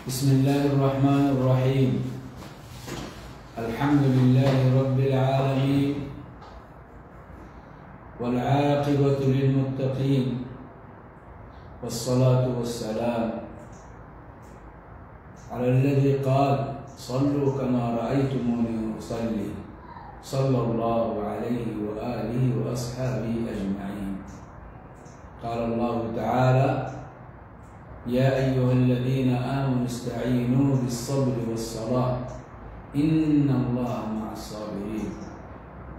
بسم الله الرحمن الرحيم. الحمد لله رب العالمين والعاقبة للمتقين والصلاة والسلام على الذي قال صلوا كما رأيتموني أصلي صلى الله عليه وآله وأصحابه أجمعين. قال الله تعالى يا أيها الذين آمنوا استعينوا بالصبر والصلاة إن الله مع الصابرين.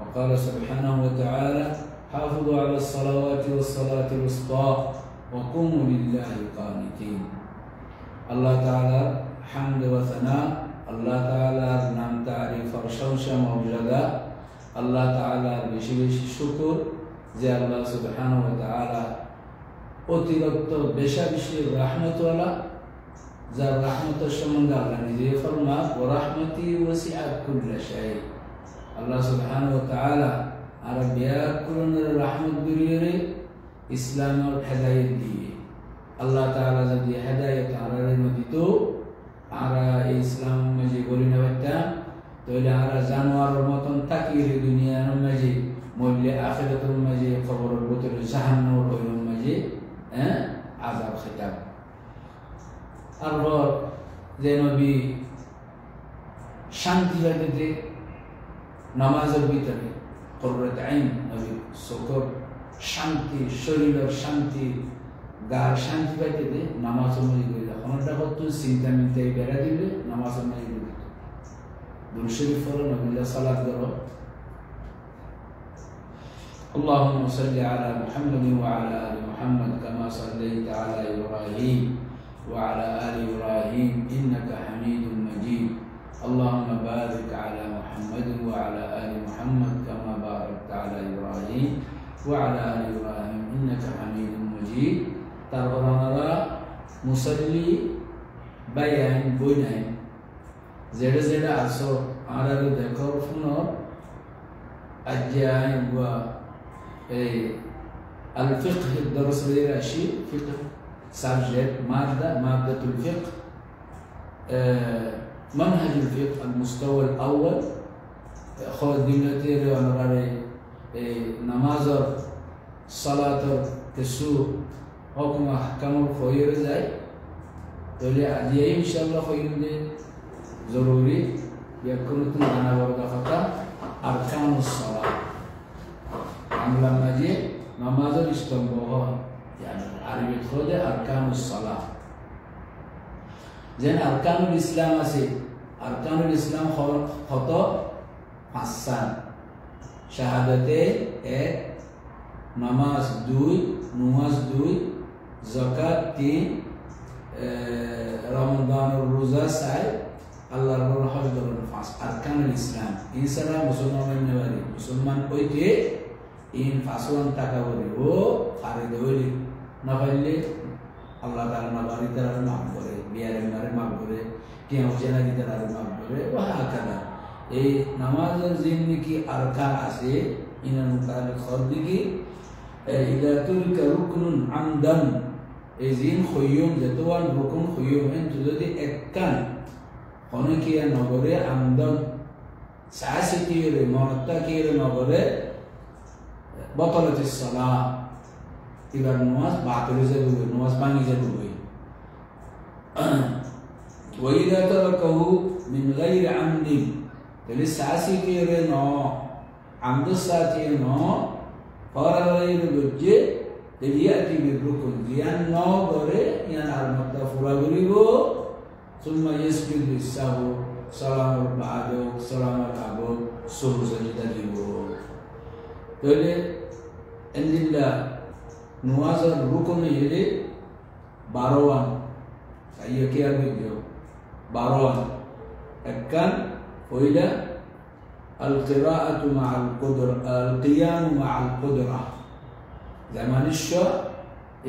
وقال سبحانه وتعالى حافظوا على الصلوات والصلاة الوسطى وقوموا لله قانتين. الله تعالى حمد وثناء الله تعالى نام تعريف প্রশংসা মর্যাদা আল্লাহ তাআলার বেশি বেশি শুকর যে আল্লাহ সুবহানাহু ওয়া তাআলা অতিরিক্ত বেশি রহমতওয়ালা, যার রহমতের সম্বন্ধে আল্লাহ নিজে ফরমান ওয়া রাহমাতি ওয়াসিআত কুল্লা শাই। আল্লাহ সুবহানাহু ওয়া তাআলা আর ব্যাকুলনের রহমত গুরিয়ে ইসলামের হেদায়েত দিয়ে আল্লাহ তাআলা যদি হেদায়েত আরারে নদিত আরা ইসলাম মাঝে বলি না বাচ্চাম তাহলে আরা জানোয়ারের মতন তাকিয়ে দুনিয়ার মাঝে মরলে আখিরাতের মাঝে কবরের ভিতরে জাহান্নামের ওইরকম মাঝে আযাব খেতাম। আর যে নবী শান্তি পাইতে নামাজের ভিতরে কুররাত আইন নবী সকর শান্তি, শরীরের শান্তি, গার শান্তি পাইতে নামাজের মাঝে করে কোনটা কত চিন্তা মিন্তাই বেড়া দিলে নামাজের মাঝে করে দিত। দুরূদ শরীফ পড়ো, নবীর সালাত করো। اللهم صل على محمد وعلى آل محمد كما صليت على إبراهيم وعلى آل إبراهيم إنك حميد مجيد. اللهم بارك على محمد وعلى آل محمد كما باركت على إبراهيم وعلى آل إبراهيم إنك حميد مجيد. تربنا মুসল্লি বাইন বইনাইন যেটা যেটা আসো আর দেখো শুনো আজ্ঞায় বা এই আল ফিকহ الدرس الراشي فقه سبجكت مادة الفقه منهج الفقه المستوى الأول خذ دينتي ونرى نماز صلاة تسوء حكم أحكام الخير زي تولي أديه إن شاء الله خير دي ضروري يكون تنانا وردا خطا أركان الصلاة عملا مجي نماز الاستنبوه يعني عربي خود أركان الصلاة زين أركان الإسلام أسي أركان الإسلام خطا حسان شهادتين এক, নামাজ দুই, নুমাজ দুই, যাকাত তিন, রমজানের রোজা চাই, আল্লাহর হজ ধরুন পাঁচ। আরকানুল ইসলাম ইনসারা মুসলমান নেওয়ারি মুসলমান কইতে ইন পাঁচওয়ান টাকা বলি ও ফারে দেওয়ালি না পাইলে আল্লাহ তাআলা না বাড়ি তারা মাফ করে, বিয়ারে মারে মাফ করে, কেউ জেনা দিতে তারা মাফ করে। ও হাকাদা এই নামাজের জিন্দিগি আরকান আছে ইনার মুতাবিক খরদিগি إذا ترك ركن عمدا إذن خيوم جتوان ركن خيوم أنت تدي أكان هناك يا نقول عمدا سعسكير مرتكير نقول بطلت الصلاة إذا النواس باطل زدوه النواس باني زدوه وإذا تركه من غير عمد فلسعسكير نو عمد الساتير نو غير بجي يأتي بالركن يان نو غره يان المقطع فراغريبو ثم يسجد للسهو سلام بعد سلام العبد سهو سجدة ديبو تولي عند الله نوازر الركن يلي باروان سيكي أبيو باروان أكان وإلى القراءة مع القدرة القيام مع القدرة زمان الشو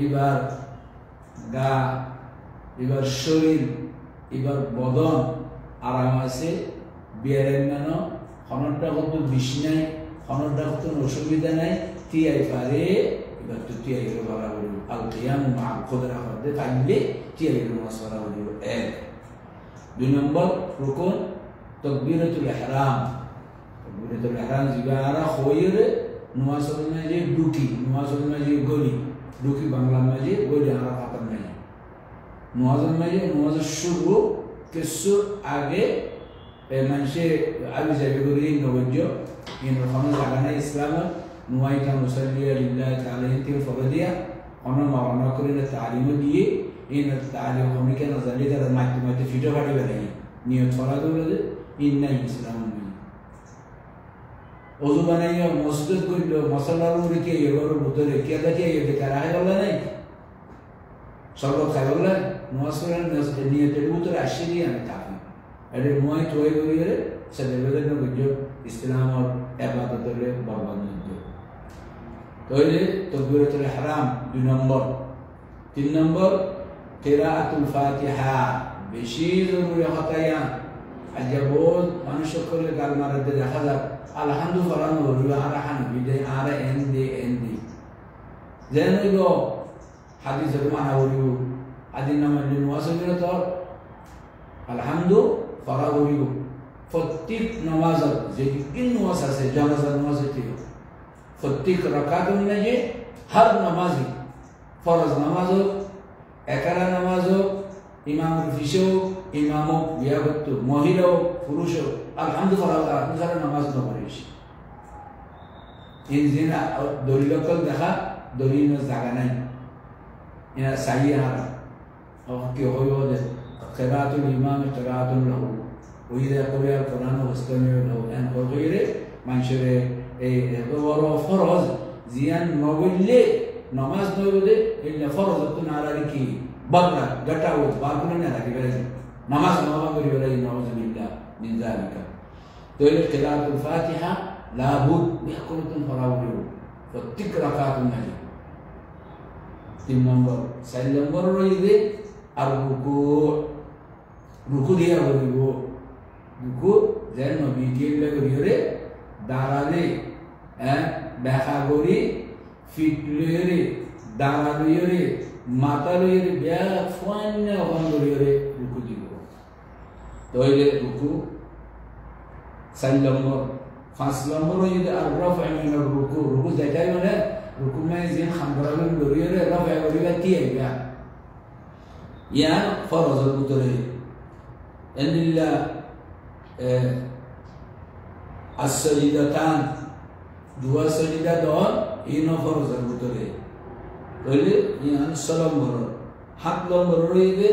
إبار غا إبار شرير إبار بدن আরামাসে বিয়ারের নানো খননটা কত বেশি নাই, খননটা কত অসুবিধা নাই, তিয়াই পারে এবার তো তিয়াই করে বলা বলব আল কিয়াম মা আল কুদরা হতে থাকলে তিয়াই করে মশলা বলব এক 2 নম্বর রুকুন তাকবীরাতুল ইহরাম জিবারা খোয়রে নামাজের মাঝে ঢুকি নামাজের মাঝে গলি ঢুকি বাংলা মাঝে গলি আর খাতার মাঝে নামাজের শুরু কিছু আগে মানুষে আবি যাবে করি নবজ্য ইন রকম জায়গা ইসলাম নুয়াইতা মুসাল্লিয়া লিল্লাহি তাআলা ইনতি ফরদিয়া অন্য মাওনা করে তালিম দিয়ে ইন তালিম কমিকে নজরে তার মাধ্যমে ফিটো বাড়ি বেলাই নিয়ত ফলা দৌড়ে ইন্না ইসলাম ওযু বানাইয়া মসজিদ কইল মশালার উপরে কি এগোর ভিতরে কি আছে এই কারা হয় বলা নাই সর্ব খাই বলা নামাজ পড়ার নিয়তের ভিতরে আসেনি আমি থাকি আরে মুই তোই করিয়ে সেদেবের নবজ্য ইসলাম আর ইবাদতের বরবাদ নয় তাহলে তাকবীরাতুল ইহরাম 2 নম্বর 3 নম্বর কিরাআতুল ফাতিহা বেশি জরুরি হতায়া আজবত মানুষ করে গাল মারতে দেখা যায় আলহামদুলিল্লাহ নরুয়া আরাহান বিদে আর এনদি যেনগো হাদিসে মানা হরিও আদিন নামাজে ওয়াসবির তো আলহামদু ফারাউরিও প্রত্যেক নামাজ যে ইন নামাজ আছে জানাজা নামাজ আছে প্রত্যেক রাকাতুন নাজে হর নামাজি ফরজ নামাজ একারা নামাজ ইমাম ফিশো ইমাম বিয়াবত মহিলা পুরুষ আলহামদুলিল্লাহ আপনারা নামাজ পড়িস ইনজিনা দলিলকল দেখা দলিল জায়গা নাই ইনা সাইয়া কি হইবদে কিরাআতুল ইমাম কিরাআতুল লাহু ওইদা কোরিয়া কোরআন ওয়াস্তামিউ লাহু এন কইরে মানুষের এই বড় ফরজ জিয়ান নবইলে নামাজ নবইলে ইল্লা ফরজ তুন আলারি কি বাগরা গাটাও বাগুনা না রাখি বেরে নামাজ নওয়া করি বেরে নাউযুবিল্লাহ মিন যালিকা তাহলে কিরাআতুল ফাতিহা লাবুদ বিহকুরতুন ফারাউলিউ প্রত্যেক রাকাতুন নাই 3 নম্বর 4 নম্বর রইবে আর রুকু দিয়া বলিব রুকু যেন নবী কিলে করিরে দাঁড়ালে দেখা করি ফিটলে দাঁড়ালে মাথা লইরে ব্যাগ ফান্য হন্দরিরে রুকু দিব তাহলে রুকু 4 নম্বর 5 নম্বর হইলে আর রাফা মিন রুকু রুকু যেটাই মানে রুকু মানে যে খামরালন লরিরে রাফা করিবা কি আইবা ইয়া ফরজের ভিতরে এন্দিল্লা as-sajdatan dua sajdah don ino fardhar butore tole yan salam bor hat nombor roide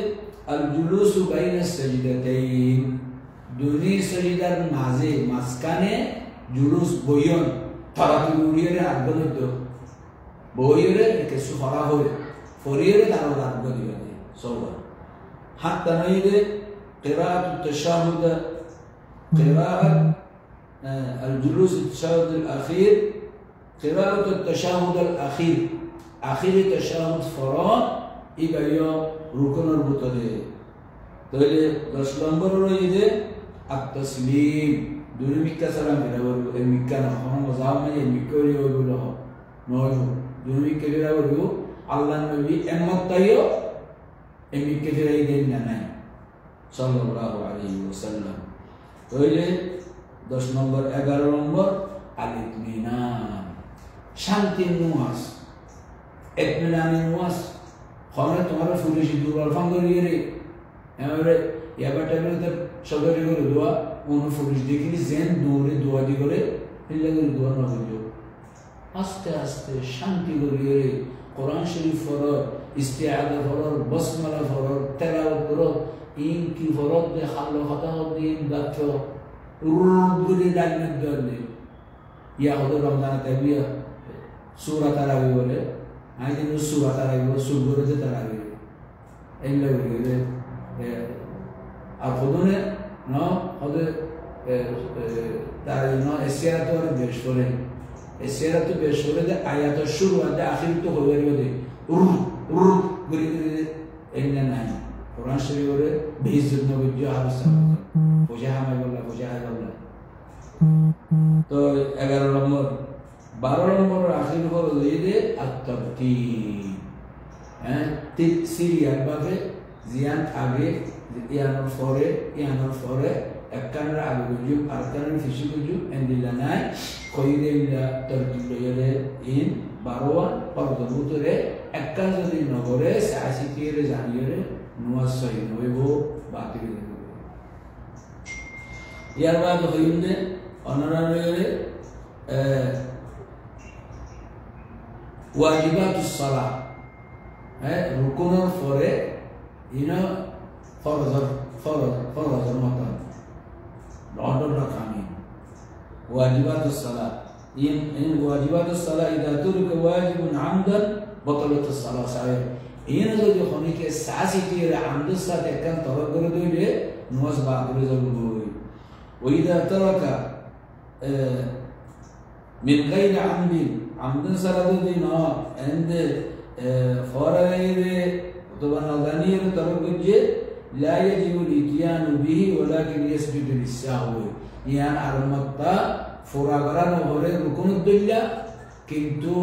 al-julusu baina as-sajdatain duni sajdar maze maskane julus boyon tarati uriere argonoddo boyore ke sufara hoye foriere taro argodi soba hat tanaide qira'at at-tashahhud qira'at الجلوس التشهد الأخير قراءة التشهد الأخير آخر التشهد فراد يبقى يوم ركن البطولة تقول دش نمبر رويده التسليم دون ميكا سلام بيرو ميكا نحن مزامة ميكوري ويقوله نوعه دون ميكا بيرو الله النبي أمة تيو ميكا بيرو ناي صلى الله عليه وسلم تقول 10 নম্বর 11 নম্বর আল-ইতমিনান শান্তি নামাজ ইতমিনান নামাজ খবর তোমার ফুলিশি দুর্বল ফাঙ্গরিয়ে এবারে ইয়াবাটাতে সদরে করে দোয়া কোন ফুলিশ দেখিনি জেন দৌড়ে দোয়া দি করে হিল্লা করে দোয়া না হইলো আস্তে আস্তে শান্তি করিয়ে কোরআন শরীফ পড়ো ইস্তিআযা পড়ো বাসমালা পড়ো তেলাওয়াত করো ইন কি ফরদ দে খালো কথা দিন গাছো Uruguri dalil dalil. Ya kalau Ramadan tabiya surah tarawih boleh. Aja itu surah tarawih boleh surah itu tarawih. Ini boleh. Apa tu ni? No, ada tarawih no. Esyarat tu orang bersyukur. Esyarat tu bersyukur. Ada ayat tu syukur. Ada akhir tu boleh boleh. Guri ini nanya. Quran Sharif boleh. Behizat nabi harus. Puja hamai bola, puja hamai bola. तो 11 number 12 number आखिर को ले दे at-tartib हैं तीसरी बात है ziyan age iyanor fore ekkanra agujum arkanan fishiguju endilanai koyre ila tartiblo yele in barowan pardobuture ekkan jodi nogore sasikire janiyore nuasai noibo batil ইয়ার বাদ হইলে অনারারে ওয়াজিবাতুস সালাহ রুকুনের পরে ফরজের মতন লন্ডন রাখানি ওয়াজিবাতুস সালাহ ইন ওয়াজিবাতুস সালাহ ইদা তুরকা ওয়াজিবুন আমদান বতলাতুস সালাহ সাহেব যদি খনিকে সাসিটির আমদের সাথে একখান তরক করে দিলে নামাজ বাতিল হয়ে যাবে وإذا ترك من غير عمد صلاة دينا عند فرائض طبعا غنير ترك لا يجب الاتيان به ولكن يسجد للسهو يعني أرمتا فراغران وغير ركن الدنيا كنتو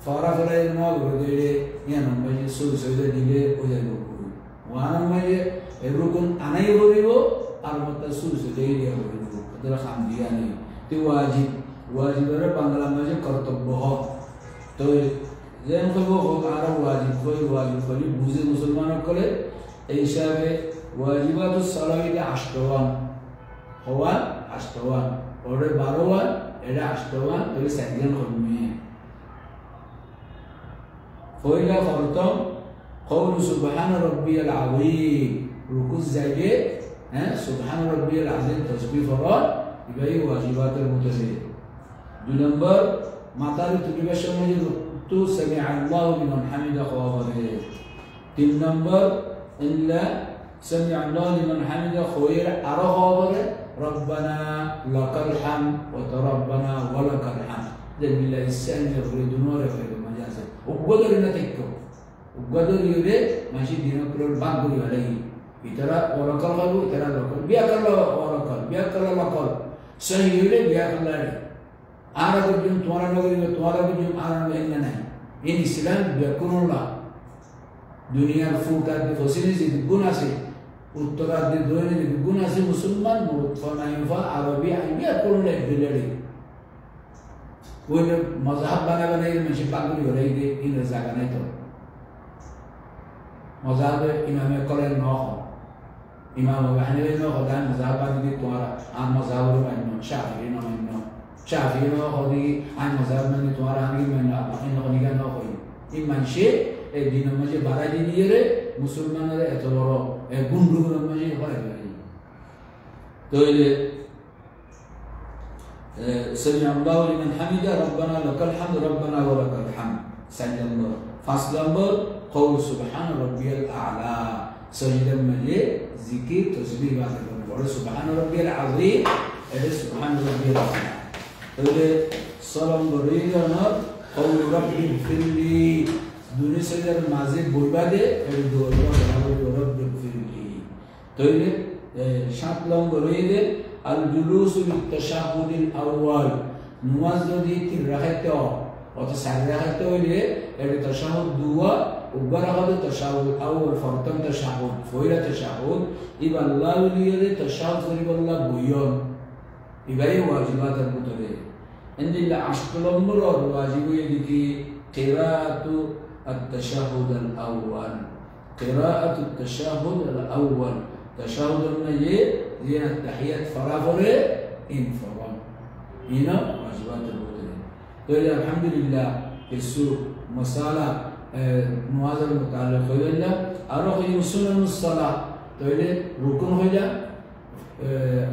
فراغران وغير يعني نمجي سودا ديله وجهه وانا نمجي الركن أنا يغيره أرمتا سودا ديله adalah khamdiani itu wajib ada bangla maje kartobboh to jen ko arab wajib kali buze musliman kole ei hisabe wajibatus salati ashtawan hawan ashtawan ore 12 wan era ashtawan to sekian khumi foila fartam qawlu subhana rabbiyal azim rukuz zaide سبحان ربي العظيم تسبيح فراد يبقى واجبات المتسبيح. 2 نمبر مطار تجيبش مجد تو سمع الله لمن حمده خوابه. 3 نمبر إلا سمع الله لمن حمده خوير أرى خوابه ربنا لك الحمد وتربنا ولك الحمد. ده بالله السلام يفرد نور يفرد مجازه. وقدر نتكو وقدر يري ماشي دينك كل بعض عليه. Itara orakal kalu, itara lokal. Biarkanlah orakal, biarkanlah lokal. Sehingga biarkanlah ini. Ara kujum, tuara negeri, tuara kujum, ara negeri ini. Ini Islam biarkanlah. Dunia fukat di fosili itu guna sih. Uttara di dunia itu guna sih Musliman, Mutfana Infa, Arabia, biarkanlah itu. Wujud mazhab bana ini masih panggil orang ini rezakan itu. Mazhab Imam Kolen noh. Imam Abu Hanifah no khodan mazhab di tuara am mazhab ro no Syafi'i no khodi am mazhab ni tuara ni no in khoni ga no khoi imman she e din maje bara din yere musulman re etoro e gundu no maje khore gari to ile sami Allahu liman hamida rabbana lakal hamd rabbana wa lakal hamd. Second number. First number qaul subhana rabbiyal a'la. Sajdah maje zikir tasbih baca और सुभान रब्बियल अज़ीम ऐसे सुभान रब्बियल अज़ीम तो ये सलाम बरेगा ना और रब्बी फिरली दुनिया से जब माज़िद बोलबा दे ऐसे दोनों बराबर रब्बी फिरली तो ये शांतलाम बरेगे अल-जुलूस बित-तशहुदिल अव्वल नमाज जो दी थी रहते हो और तो सारे रहते हो ये ऐसे तशहुद दुआ وبرغد التشهد الأول فرتم تشهد فويلة تشهد يبقى الله وليه تشهد فريب الله بيون يبقى واجبات المتدين عند الله عشق مراد واجب يدي قراءة التشهد الأول قراءة التشهد الأول تشهد النجيب زين التحيات فرافر انفرام هنا واجبات المتدين تقول الحمد لله السوق مسالة मुआज़र मुताल्लिक़ हो जाए और ये सुन्नत सलाह तो ये रुकन हो जाए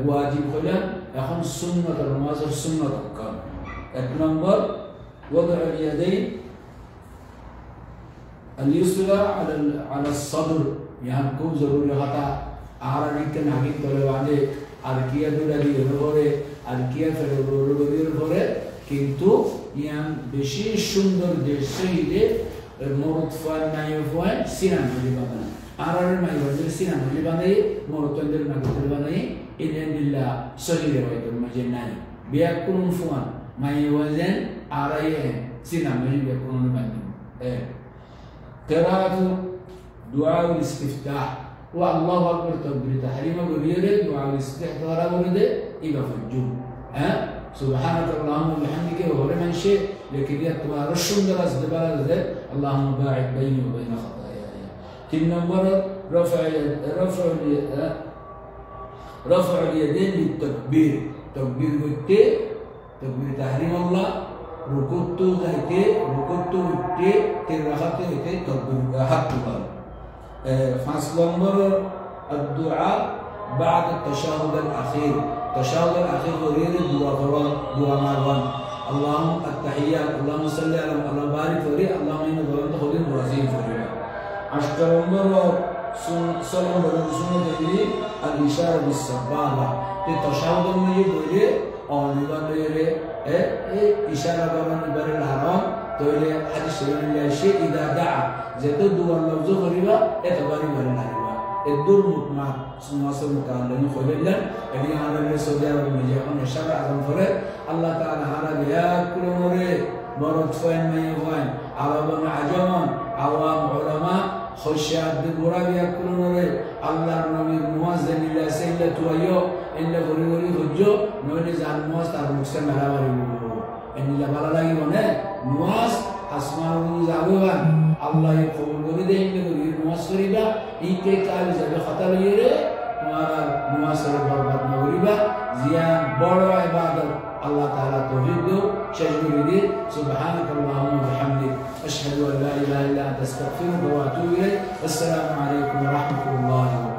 वाजिब हो जाए এখন সুন্নাত নামাজের সুন্নাত কাজ এক নম্বর وضع اليدين اليسرى على الصدر यहाँ खूब जरूरी होता आराम के नागिन तले वाले आरकिया दूरा दी रोरे आरकिया फिर रोरे रोरे किंतु यहाँ विशेष सुंदर देश ही Morotfan mayofan sinan melibatkan. Arar mayofan sinan melibatkan. Morotfan dari nabi melibatkan. Inenillah sahih itu majenai. Biarpun fuan mayofan arai sinan melibatkan. Qiraat doa istiftah والله أكبر تكبير تحريم بريده وعلى استحضار بريده يبقى في الجو سبحانك اللهم وبحمدك وهو من شيء لكن يتبع رشم درس دبال ذات اللهم باعد بيني وبين خطاياي. تين نمبر رفع اليدين للتكبير. تكبير قلت تكبير تحريم الله ركوتو غيتي ركوتو غيتي ترخاتي غيتي تكبير حتى قال. فاصل نمبر الدعاء بعد التشهد الأخير. التشهد الأخير غير دعاء مروان. اللهم التحيات اللهم صل على الله بارك فري اللهم إنك ظلمت خذين ورزين فريا. عشر نمبر صلى الله عليه وسلم الإشارة بالسبابة. التشهد المجيد غير أو نبان غير إشارة بمن بر الحرام تقول حديث الله شيء إذا دعا زيت الدعاء اللفظ غريبا إتباري بر الحرام. الدور مطمع سماسر مكان خليلا اللي هذا اللي سوداء والمجاهون الشرع عظم فرد الله تعالى هذا بيأكل مريض مرض فين ما يفين عرب عجمان عوام علماء خشيات دبورا بيأكل مريض الله نبي موازن إلا سيلة ويو إلا فريوري فجو نودي زان موز تارمكسر مهاوري إن الله بلا لagi mana موز asmaul zaluan Allah yang kabul kori deh ini kori nuas kori ba ike kali jadi kata lagi re mara nuas berbat kori ba zian boro ibadat Allah Taala tauhid syajuri di subhanakallahumma bihamdik asyhadu an la ilaha illa anta astaghfiruka wa atubu ilaik. Wassalamu alaikum warahmatullahi wabarakatuh.